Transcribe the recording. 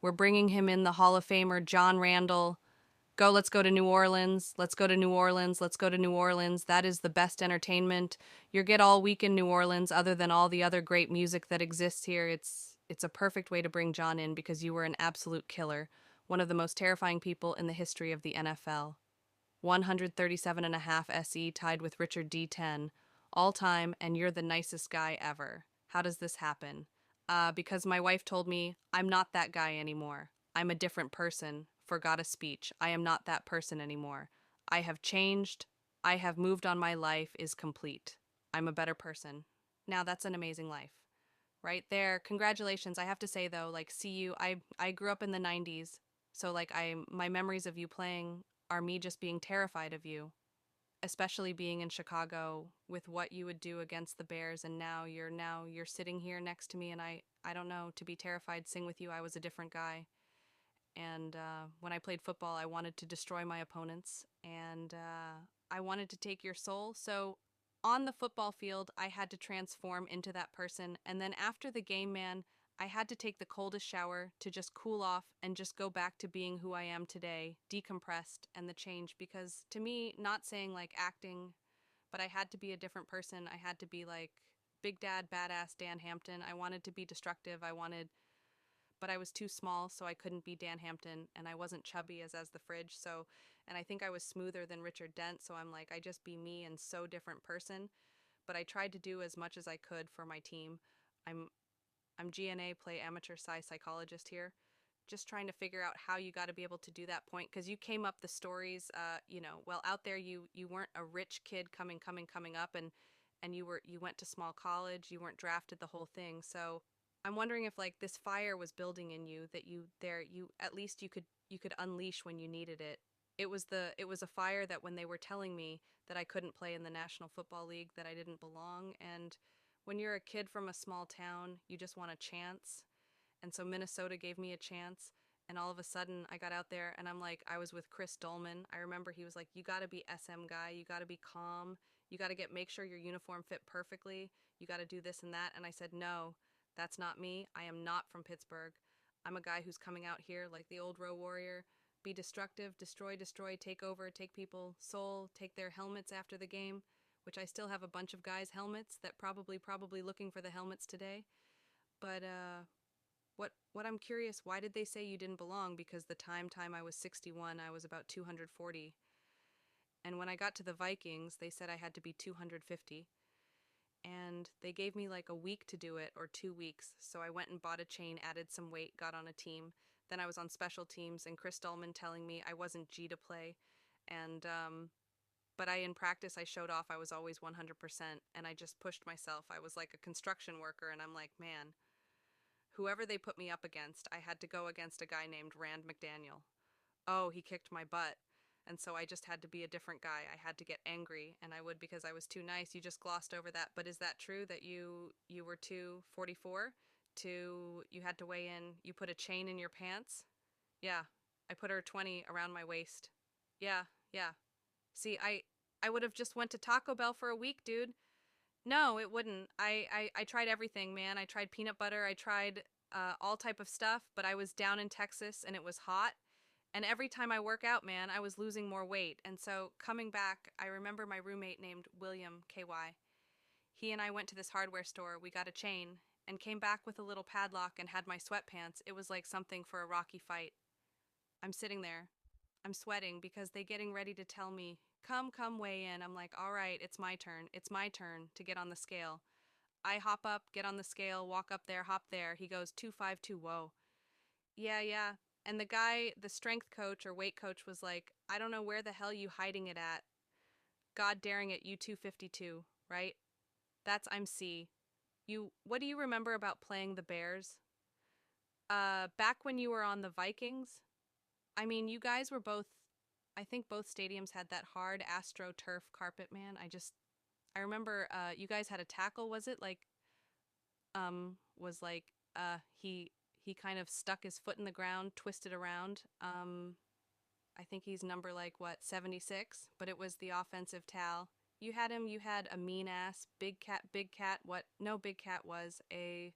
We're bringing him in, the Hall of Famer, John Randle. Let's go to New Orleans. Let's go to New Orleans. Let's go to New Orleans. That is the best entertainment. You get all week in New Orleans, other than all the other great music that exists here. It's a perfect way to bring John in because you were an absolute killer, one of the most terrifying people in the history of the NFL. 137.5 SE tied with Richard D10 all time, and you're the nicest guy ever. How does this happen? Because my wife told me I'm not that guy anymore. I'm a different person. Forgot a speech. I am not that person anymore. I have changed. I have moved on. My life is complete. I'm a better person. Now that's an amazing life. Right there. Congratulations. I have to say though, like, see you. I grew up in the 90s, so like my memories of you playing are me just being terrified of you, especially being in Chicago with what you would do against the Bears, and now you're sitting here next to me, and I don't know, to be terrified sing with you. I was a different guy. And when I played football, I wanted to destroy my opponents, and I wanted to take your soul. So on the football field, I had to transform into that person. And then after the game, man, I had to take the coldest shower to just cool off and just go back to being who I am today, decompressed, and the change. Because to me, not saying like acting, but I had to be a different person. I had to be like Big Dad, badass Dan Hampton. I wanted to be destructive. But I was too small, so I couldn't be Dan Hampton, and I wasn't chubby as the fridge. So, and I think I was smoother than Richard Dent. So I'm like, I just be me and so different person. But I tried to do as much as I could for my team. I'm I'm GNA, play amateur psychologist here. Just trying to figure out how you got to be able to do that point, because you came up the stories. Well, out there you weren't a rich kid coming up, and you went to small college. You weren't drafted, the whole thing. So I'm wondering if like this fire was building in you, that you at least you could unleash when you needed it. It was a fire that when they were telling me that I couldn't play in the National Football League, that I didn't belong. And when you're a kid from a small town, you just want a chance. And so Minnesota gave me a chance. And all of a sudden, I got out there, and I was with Chris Dolman. I remember he was like, "You got to be SM guy. You got to be calm. You got to make sure your uniform fit perfectly. You got to do this and that." And I said, "No, that's not me. I am not from Pittsburgh. I'm a guy who's coming out here like the old Row Warrior, be destructive, destroy, take over, take people soul, take their helmets after the game," which I still have a bunch of guys' helmets that probably looking for the helmets today. But what I'm curious, why did they say you didn't belong? Because the time I was 61, I was about 240. And when I got to the Vikings, they said I had to be 250. And they gave me like a week to do it, or 2 weeks. So I went and bought a chain, added some weight, got on a team. Then I was on special teams, and Chris Dullman telling me I wasn't G to play. And but in practice, I showed off. I was always 100%, and I just pushed myself. I was like a construction worker, and I'm like, man, whoever they put me up against, I had to go against a guy named Rand McDaniel. Oh, he kicked my butt. And so I just had to be a different guy. I had to get angry, and I would, because I was too nice. You just glossed over that. But is that true that you were 244? You had to weigh in, you put a chain in your pants? Yeah. I put her 20 around my waist. Yeah, yeah. See, I would have just went to Taco Bell for a week, dude. No, it wouldn't. I tried everything, man. I tried peanut butter. I tried all type of stuff, but I was down in Texas and it was hot. And every time I work out, man, I was losing more weight. And so coming back, I remember my roommate named William KY. He and I went to this hardware store. We got a chain and came back with a little padlock and had my sweatpants. It was like something for a Rocky fight. I'm sitting there. I'm sweating because they getting ready to tell me, come weigh in. I'm like, all right, it's my turn. It's my turn to get on the scale. I hop up, get on the scale, walk up there, hop there. He goes 252. Whoa. Yeah, yeah. And the guy, the strength coach or weight coach, was like, I don't know where the hell you hiding it at. God daring it, you 252, right? That's I'm C. What do you remember about playing the Bears? Back when you were on the Vikings, I mean, you guys were both, I think both stadiums had that hard AstroTurf carpet, man. I remember you guys had a tackle, was it? Was like, he kind of stuck his foot in the ground, twisted around. I think he's number like, what, 76? But it was the offensive tal. You had a mean ass, big cat, what, no, Big Cat was a